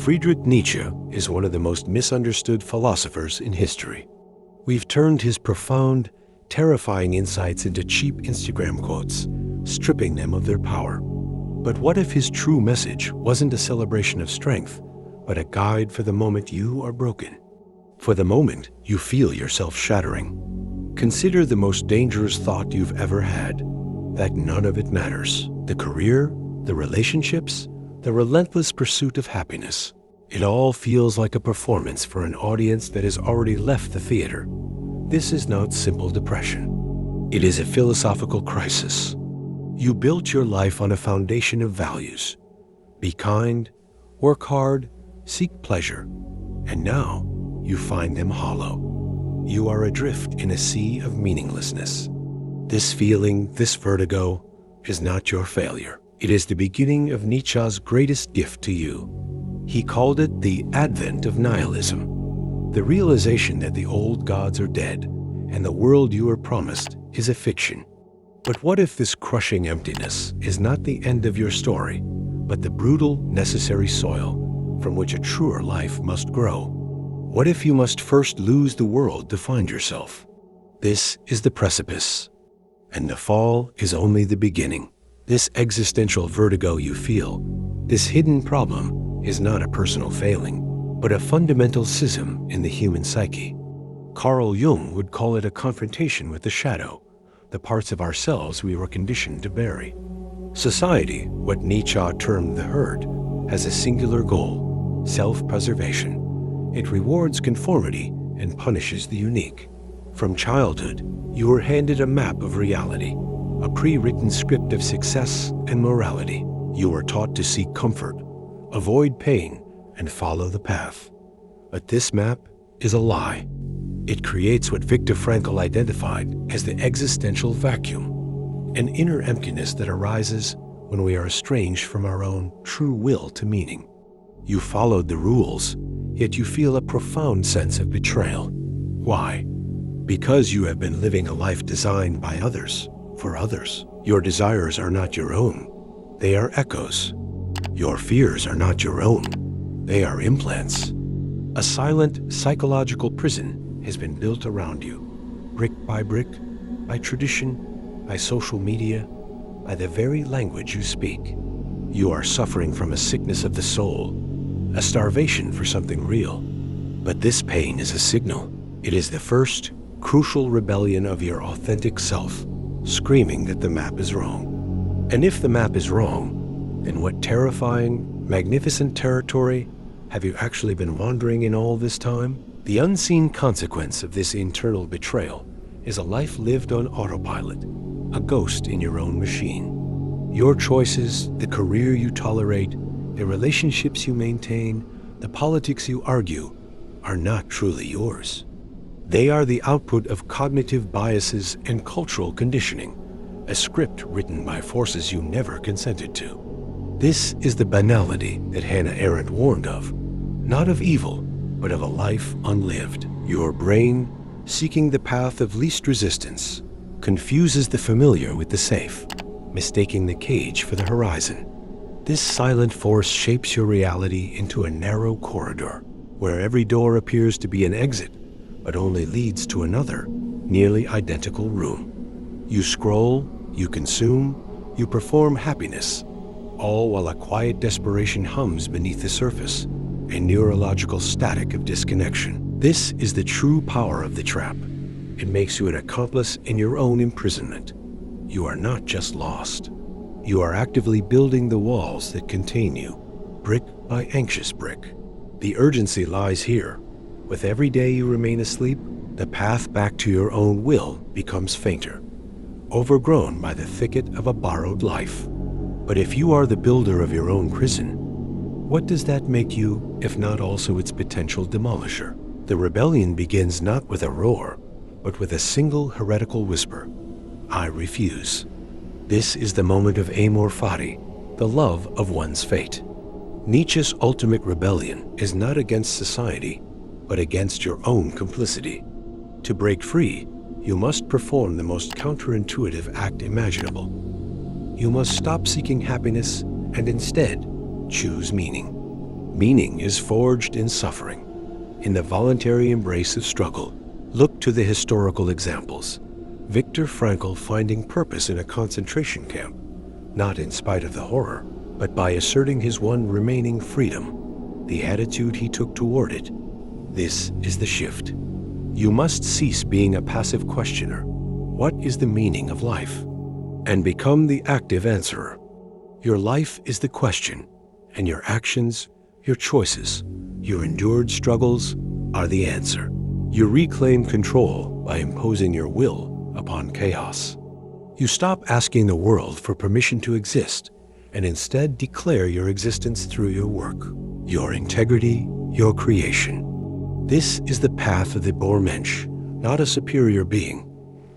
Friedrich Nietzsche is one of the most misunderstood philosophers in history. We've turned his profound, terrifying insights into cheap Instagram quotes, stripping them of their power. But what if his true message wasn't a celebration of strength, but a guide for the moment you are broken? For the moment you feel yourself shattering. Consider the most dangerous thought you've ever had, that none of it matters. The career, the relationships, the relentless pursuit of happiness. It all feels like a performance for an audience that has already left the theater. This is not simple depression. It is a philosophical crisis. You built your life on a foundation of values. Be kind, work hard, seek pleasure, and now you find them hollow. You are adrift in a sea of meaninglessness. This feeling, this vertigo, is not your failure. It is the beginning of Nietzsche's greatest gift to you. He called it the advent of nihilism, the realization that the old gods are dead and the world you were promised is a fiction. But what if this crushing emptiness is not the end of your story, but the brutal, necessary soil from which a truer life must grow? What if you must first lose the world to find yourself? This is the precipice, and the fall is only the beginning. This existential vertigo you feel, this hidden problem, is not a personal failing, but a fundamental schism in the human psyche. Carl Jung would call it a confrontation with the shadow, the parts of ourselves we were conditioned to bury. Society, what Nietzsche termed the herd, has a singular goal: self-preservation. It rewards conformity and punishes the unique. From childhood, you were handed a map of reality, a pre-written script of success and morality. You were taught to seek comfort, avoid pain, and follow the path. But this map is a lie. It creates what Viktor Frankl identified as the existential vacuum, an inner emptiness that arises when we are estranged from our own true will to meaning. You followed the rules, yet you feel a profound sense of betrayal. Why? Because you have been living a life designed by others, for others. Your desires are not your own. They are echoes. Your fears are not your own. They are implants. A silent psychological prison has been built around you, brick, by tradition, by social media, by the very language you speak. You are suffering from a sickness of the soul, a starvation for something real. But this pain is a signal. It is the first, crucial rebellion of your authentic self, screaming that the map is wrong. And if the map is wrong, then what terrifying, magnificent territory have you actually been wandering in all this time? The unseen consequence of this internal betrayal is a life lived on autopilot, a ghost in your own machine. Your choices, the career you tolerate, the relationships you maintain, the politics you argue, are not truly yours. They are the output of cognitive biases and cultural conditioning, a script written by forces you never consented to. This is the banality that Hannah Arendt warned of, not of evil, but of a life unlived. Your brain, seeking the path of least resistance, confuses the familiar with the safe, mistaking the cage for the horizon. This silent force shapes your reality into a narrow corridor, where every door appears to be an exit, but only leads to another, nearly identical room. You scroll, you consume, you perform happiness, all while a quiet desperation hums beneath the surface, a neurological static of disconnection. This is the true power of the trap. It makes you an accomplice in your own imprisonment. You are not just lost. You are actively building the walls that contain you, brick by anxious brick. The urgency lies here. With every day you remain asleep, the path back to your own will becomes fainter, overgrown by the thicket of a borrowed life. But if you are the builder of your own prison, what does that make you, if not also its potential demolisher? The rebellion begins not with a roar, but with a single heretical whisper: I refuse. This is the moment of amor fati, the love of one's fate. Nietzsche's ultimate rebellion is not against society, but against your own complicity. To break free, you must perform the most counterintuitive act imaginable. You must stop seeking happiness and instead choose meaning. Meaning is forged in suffering, in the voluntary embrace of struggle. Look to the historical examples. Viktor Frankl finding purpose in a concentration camp, not in spite of the horror, but by asserting his one remaining freedom, the attitude he took toward it. This is the shift. You must cease being a passive questioner. What is the meaning of life? And become the active answerer. Your life is the question, and your actions, your choices, your endured struggles are the answer. You reclaim control by imposing your will upon chaos. You stop asking the world for permission to exist and instead declare your existence through your work, your integrity, your creation. This is the path of the Mensch, not a superior being,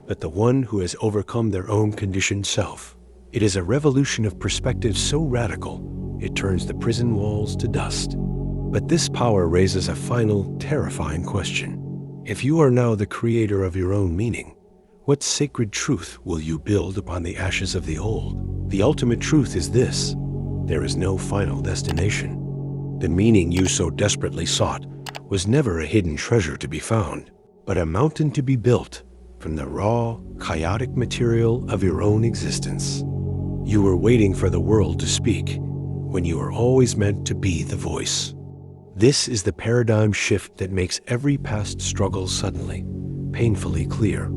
but the one who has overcome their own conditioned self. It is a revolution of perspective so radical, it turns the prison walls to dust. But this power raises a final, terrifying question. If you are now the creator of your own meaning, what sacred truth will you build upon the ashes of the old? The ultimate truth is this: there is no final destination. The meaning you so desperately sought was never a hidden treasure to be found, but a mountain to be built from the raw, chaotic material of your own existence. You were waiting for the world to speak when you were always meant to be the voice. This is the paradigm shift that makes every past struggle suddenly, painfully clear.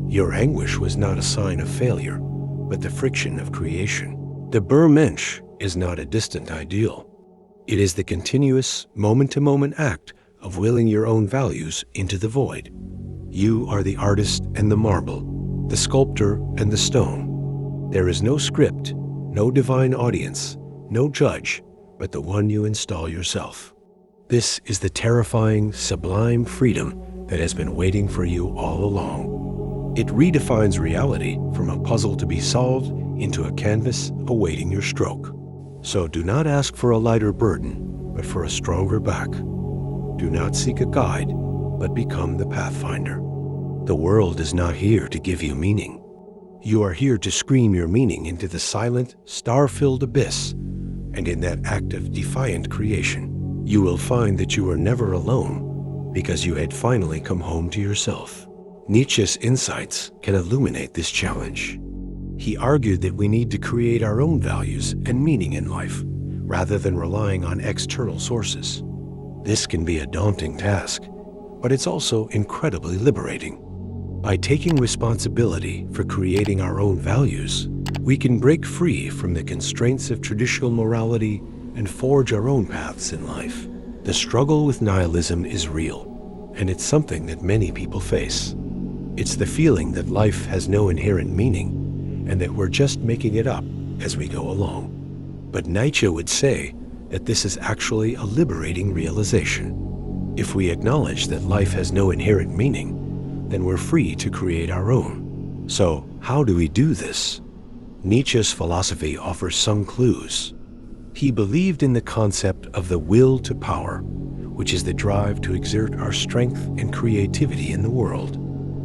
Your anguish was not a sign of failure, but the friction of creation. The Mensch is not a distant ideal. It is the continuous, moment-to-moment act of willing your own values into the void. You are the artist and the marble, the sculptor and the stone. There is no script, no divine audience, no judge, but the one you install yourself. This is the terrifying, sublime freedom that has been waiting for you all along. It redefines reality from a puzzle to be solved into a canvas awaiting your stroke. So do not ask for a lighter burden, but for a stronger back. Do not seek a guide, but become the pathfinder. The world is not here to give you meaning. You are here to scream your meaning into the silent, star-filled abyss, and in that act of defiant creation, you will find that you were never alone because you had finally come home to yourself. Nietzsche's insights can illuminate this challenge. He argued that we need to create our own values and meaning in life, rather than relying on external sources. This can be a daunting task, but it's also incredibly liberating. By taking responsibility for creating our own values, we can break free from the constraints of traditional morality and forge our own paths in life. The struggle with nihilism is real, and it's something that many people face. It's the feeling that life has no inherent meaning, and that we're just making it up as we go along. But Nietzsche would say that this is actually a liberating realization. If we acknowledge that life has no inherent meaning, then we're free to create our own. So, how do we do this? Nietzsche's philosophy offers some clues. He believed in the concept of the will to power, which is the drive to exert our strength and creativity in the world.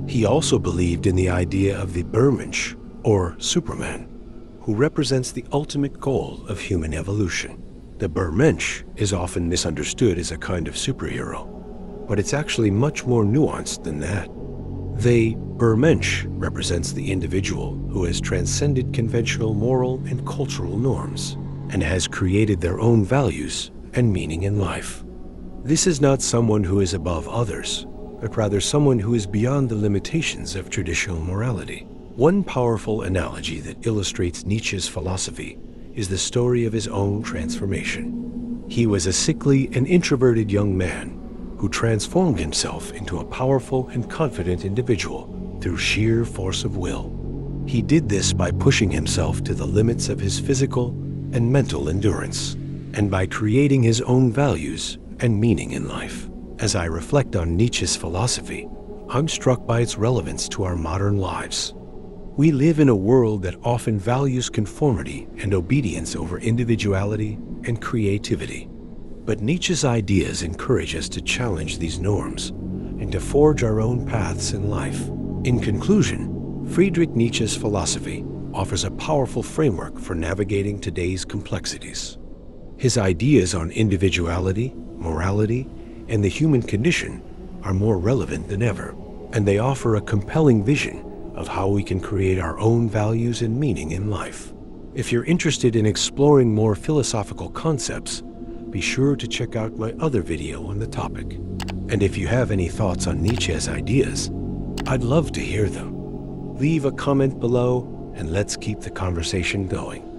He also believed in the idea of the Mensch, or Superman, who represents the ultimate goal of human evolution. The Mensch is often misunderstood as a kind of superhero, but it's actually much more nuanced than that. The Mensch represents the individual who has transcended conventional moral and cultural norms, and has created their own values and meaning in life. This is not someone who is above others, but rather someone who is beyond the limitations of traditional morality. One powerful analogy that illustrates Nietzsche's philosophy is the story of his own transformation. He was a sickly and introverted young man who transformed himself into a powerful and confident individual through sheer force of will. He did this by pushing himself to the limits of his physical and mental endurance, and by creating his own values and meaning in life. As I reflect on Nietzsche's philosophy, I'm struck by its relevance to our modern lives. We live in a world that often values conformity and obedience over individuality and creativity. But Nietzsche's ideas encourage us to challenge these norms and to forge our own paths in life. In conclusion, Friedrich Nietzsche's philosophy offers a powerful framework for navigating today's complexities. His ideas on individuality, morality, and the human condition are more relevant than ever, and they offer a compelling vision of how we can create our own values and meaning in life. If you're interested in exploring more philosophical concepts, be sure to check out my other video on the topic. And if you have any thoughts on Nietzsche's ideas, I'd love to hear them. Leave a comment below and let's keep the conversation going.